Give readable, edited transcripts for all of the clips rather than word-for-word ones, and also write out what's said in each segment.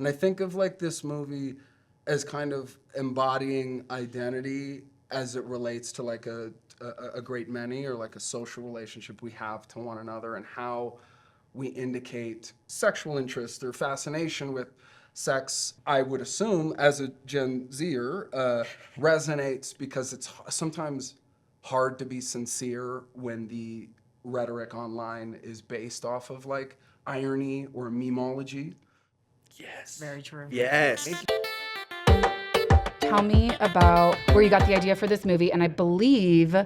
And I think of like this movie as kind of embodying identity as it relates to like a great many, or like a social relationship we have to one another, and how we indicate sexual interest or fascination with sex, I would assume, as a Gen Zer, resonates because it's sometimes hard to be sincere when the rhetoric online is based off of like irony or memology. Yes. Very true. Yes. Tell me about where you got the idea for this movie. And I believe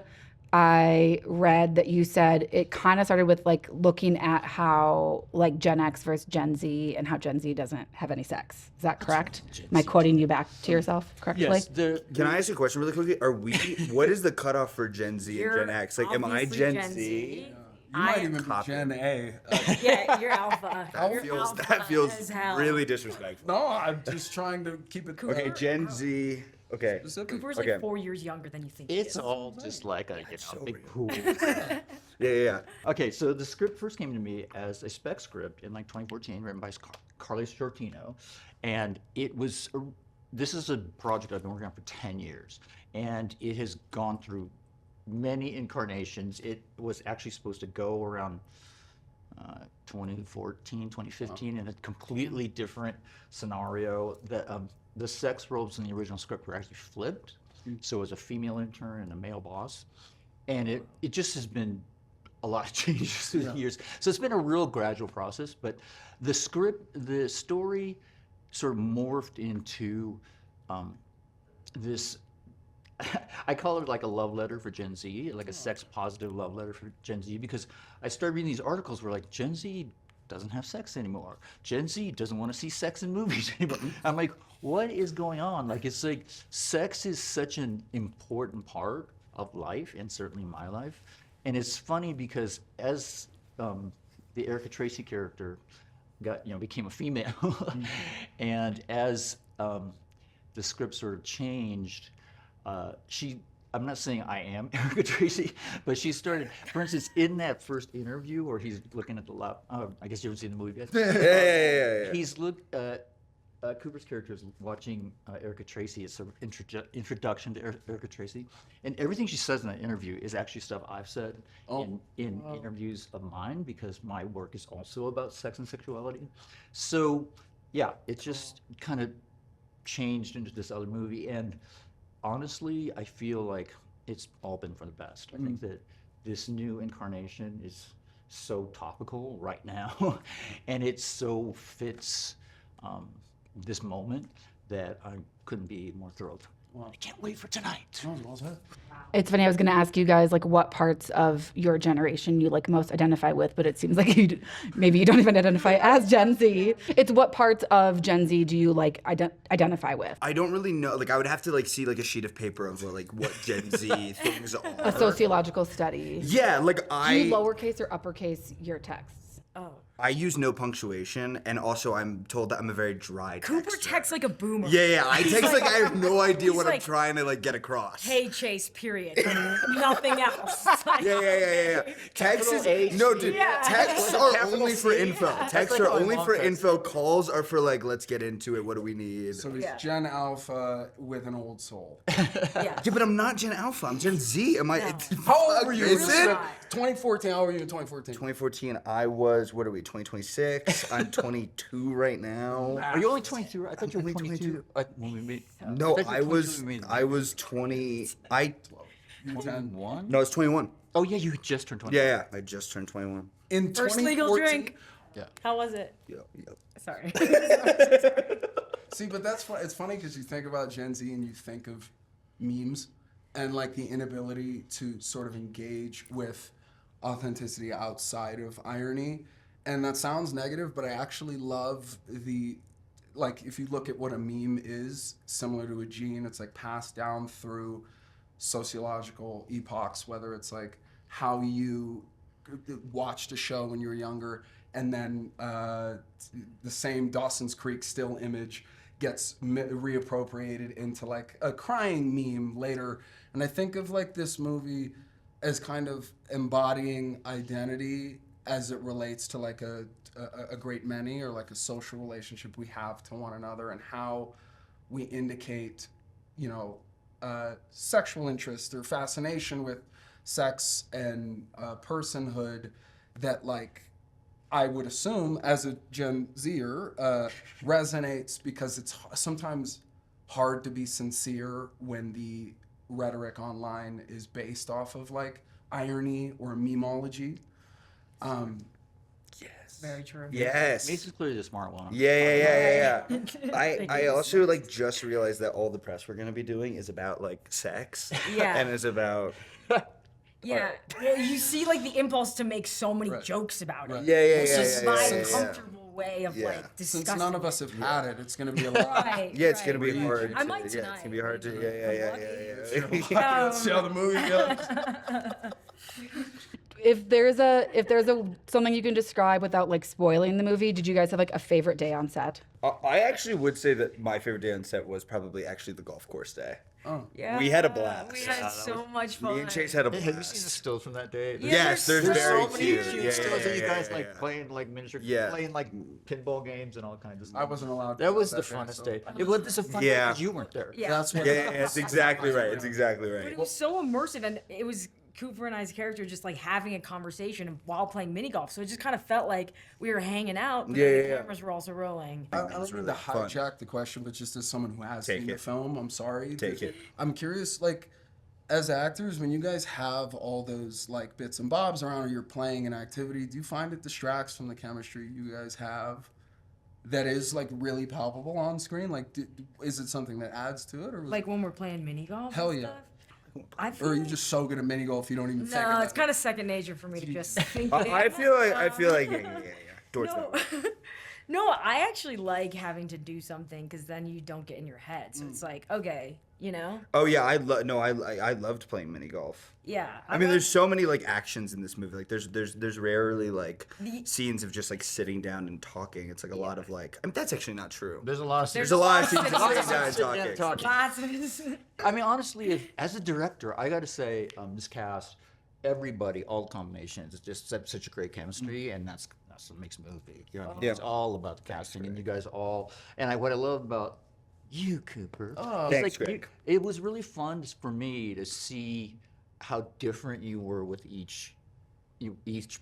I read that you said it kind of started with like looking at how like Gen X versus Gen Z and how Gen Z doesn't have any sex. Is that correct? Am I quoting you back to yourself correctly? Yes. Can I ask you a question really quickly? What is the cutoff for Gen Z and Gen X? Like, am I obviously Gen Z? You might I- even be Gen A. Yeah, you're alpha. That feels really disrespectful. No, I'm just trying to keep it Okay, Gen Z. Okay. specific. Cooper's Okay. like 4 years younger than you think he It's is. all just like a big pool. Yeah. Okay, so the script first came to me as a spec script in like 2014, written by Carly Shortino, and this is a project I've been working on for 10 years, and it has gone through many incarnations. It was actually supposed to go around 2014, 2015 in a completely different scenario. The sex roles in the original script were actually flipped, so it was a female intern and a male boss, and it just has been a lot of changes through the years. So it's been a real gradual process, but the story sort of morphed into this, I call it like a love letter for Gen Z, like a sex positive love letter for Gen Z, because I started reading these articles where like Gen Z doesn't have sex anymore. Gen Z doesn't want to see sex in movies anymore. I'm like, what is going on? Like, it's like sex is such an important part of life, and certainly my life. And it's funny because as the Erica Tracy character became a female, and as the script sort of changed, I'm not saying I am Erica Tracy, but she started, for instance, in that first interview where he's looking at the lap, I guess you haven't seen the movie yet. Yeah. He's Cooper's character is watching Erica Tracy. It's sort of introduction to Erica Tracy, and everything she says in that interview is actually stuff I've said in interviews of mine, because my work is also about sex and sexuality. So yeah, it just kind of changed into this other movie, and honestly, I feel like it's all been for the best. I think that this new incarnation is so topical right now, and it so fits this moment that I couldn't be more thrilled. I can't wait for tonight. It's funny, I was going to ask you guys like what parts of your generation you like most identify with, but it seems like maybe you don't even identify as Gen Z. It's what parts of Gen Z do you like identify with? I don't really know. Like, I would have to like see like a sheet of paper of like what Gen Z things are. A sociological study. Yeah, like Do you lowercase or uppercase your texts? Oh. I use no punctuation, and also I'm told that I'm a very dry texter. Cooper texts like a boomer. Yeah. I He's text like I have no idea what I'm like, trying to like get across. Hey, Chase, period. Nothing else. Yeah. Texts no, dude. Yeah. Texts are only for info. Texts like are my only mom for texts. info. Calls are for like, let's get into it. What do we need? So he's Gen Alpha with an old soul. Yeah. Yeah, but I'm not Gen Alpha. I'm Gen Z. Am I? How old were you? Is Really it? not. 2014. How old were you in 2014? 2014. I was. What are we? 2026. I'm 22 right now. Are you only 22? I thought you were 22 when we meet. No, thought you were 22 when we met. I was 20. I 21? no, I was 21. Oh yeah, you just turned 21. Yeah. I just turned 21. In First legal 2014 drink. Yeah. How was it? Yep. Sorry. See, but it's funny because you think about Gen Z and you think of memes and like the inability to sort of engage with authenticity outside of irony. And that sounds negative, but I actually love like if you look at what a meme is, similar to a gene, it's like passed down through sociological epochs, whether it's like how you watched a show when you were younger, and then the same Dawson's Creek still image gets reappropriated into like a crying meme later. And I think of like this movie as kind of embodying identity as it relates to like a a great many, or like a social relationship we have to one another, and how we indicate, you know, sexual interest or fascination with sex and personhood that, like, I would assume as a Gen Zer resonates, because it's sometimes hard to be sincere when the rhetoric online is based off of like irony or memeology. Yes. Very true. Yes. Mason's clearly the smart one. Yeah. Thank I you. also like just realized that all the press we're gonna be doing is about like sex. Yeah. And it's about Yeah. Well, you see, like, the impulse to make so many Right. jokes about it. Right. yeah. It's just my yeah. comfortable way of Yeah. like Since discussing. none of us have had it, it's going to be a lot. Right. Yeah, it's gonna be right. hard. I might Yeah, it's gonna be tonight. hard to. I'm Yeah. Let's see how the movie goes. If there's a something you can describe without like spoiling the movie, did you guys have like a favorite day on set? I actually would say that my favorite day on set was probably actually the golf course day. Yeah. We had a blast. We had so much fun. Me and Chase had a Hey, have you seen the blast. stills from that day? Yeah, Yes, there's there's very so many cute. cute Yeah, stills of you yeah, guys yeah, like yeah. playing like miniature, Yeah. playing like pinball games and all kinds of stuff. I wasn't allowed. That was the that day, funnest so- day. It was so fun Yeah. because you weren't there. Yeah. That's what. Yeah, it's exactly right. It's exactly But it right. was so immersive, and it was Cooper and I's character just like having a conversation while playing mini golf. So it just kind of felt like we were hanging out, but Yeah, then yeah, the yeah. cameras were also rolling. I That don't was mean really to fun. hijack the question, but just as someone who has Take seen the it. film, I'm sorry. Take it. I'm curious, like, as actors, when you guys have all those like bits and bobs around, or you're playing an activity, do you find it distracts from the chemistry you guys have? That is like really palpable on screen. Like, is it something that adds to it, or Like when we're playing mini golf. Hell and yeah. Stuff, I feel or are you like- just so good at mini golf you don't even think No, about it's kind of second nature for me to just think. I feel like yeah. Towards No. that. No, I actually like having to do something because then you don't get in your head. So it's like, okay, you know? Oh yeah, I loved playing mini golf. Yeah. I mean, there's so many like actions in this movie. Like, there's rarely like scenes of just like sitting down and talking. It's like a lot of like. I mean, that's actually not true. There's a lot of There's a lot of scenes of There's sitting down and Sitting down talking. talking. lots of I mean, honestly, as a director, I got to say, this cast, everybody, all the combinations, it's just such a great chemistry, and that's what makes a movie. You know what I mean? Yeah. It's all about the casting, and you guys all. And what I love about you, Cooper, is Thanks, like Greg. it was really fun for me to see how different you were with each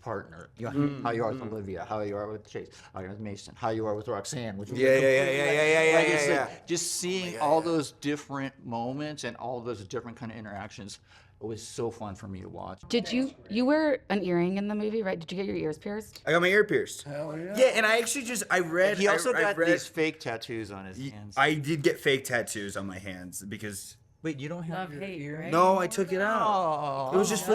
partner. You know, how you are with Olivia, how you are with Chase, how you are with Mason, how you are with Roxanne. Which was Yeah, completely yeah. it's like just seeing all those different moments and all those different kind of interactions. It was so fun for me to watch. Did you wear an earring in the movie, right? Did you get your ears pierced? I got my ear pierced. Hell yeah. Yeah, and I actually I read. He also I got read, these fake tattoos on his hands. I did get fake tattoos on my hands because. Wait, you don't have Love, your hate, ear? right? No, I took it out. Oh, It was just for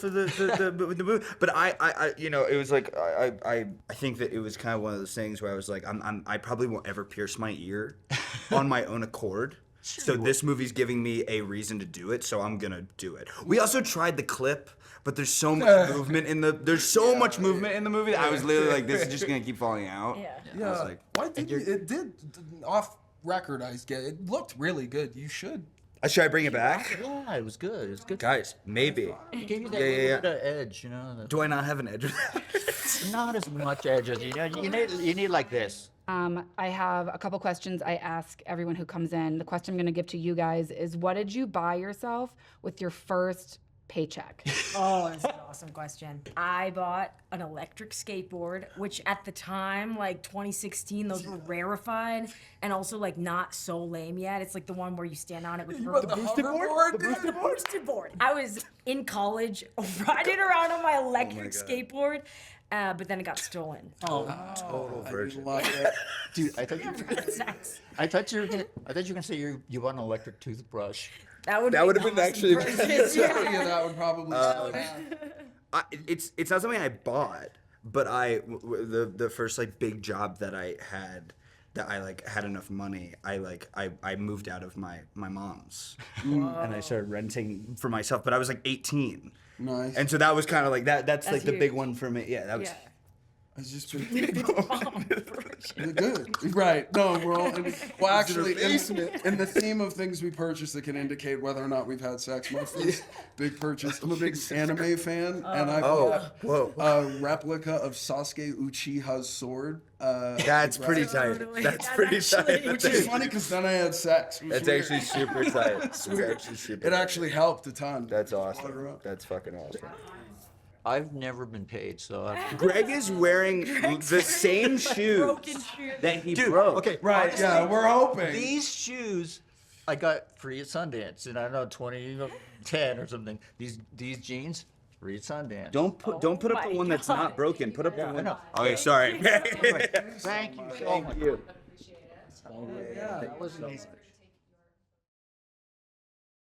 the movie. But I you know, it was like I think that it was kind of one of those things where I was like I probably won't ever pierce my ear on my own accord. So this movie's giving me a reason to do it, so I'm gonna do it. We also tried the clip, but there's so much movement in the much movement in the movie that I was literally like, this is just gonna keep falling out. Yeah. Yeah. was like, Why did you? It did off record. I get it looked really good. You should. Should I bring it back? Yeah, it was good. It was good. Guys, maybe. It gave you that Yeah, yeah, little yeah. bit of edge, you know. Do I not have an edge? Not as much edge as you know. You need like this. I have a couple questions I ask everyone who comes in. The question I'm going to give to you guys is, what did you buy yourself with your first paycheck? Oh, that's an awesome question. I bought an electric skateboard, which at the time, like 2016, those were rarefied and also like not so lame yet. It's like the one where you stand on it with your The hoverboard? the boosted board. I was in college riding around on my electric skateboard, but then it got stolen. Total version. Dude, I thought you were gonna say you bought an electric toothbrush. That would That would have been actually. Yeah, that would probably. It's not something I bought, but the first like big job that I had that I like had enough money, I moved out of my mom's and I started renting for myself. But I was like 18, Nice. and so that was kind of like that's like the big huge. one for me. Yeah, that was. Yeah. It's just been good, right? No, we're all well. Actually, in the theme of things we purchase that can indicate whether or not we've had sex. My first big purchase. I'm a big anime fan, and I bought a replica of Sasuke Uchiha's sword. That's pretty tight. Totally. That's That pretty actually- tight. Which is funny because then I had sex. It was That's weird. actually super tight. That's actually super. It actually helped a ton. That's awesome. That's fucking awesome. I've never been paid, so Greg is wearing the same shoes Broken shoes. that he Dude, broke. okay, Right? honestly, Yeah, we're hoping. these shoes I got free at Sundance, and I don't know 2010 or something. These jeans free at Sundance. Don't put up my the one that's God. not broken. Put up the I one. know. Okay, sorry. Thank you so much. Thank you. That was amazing.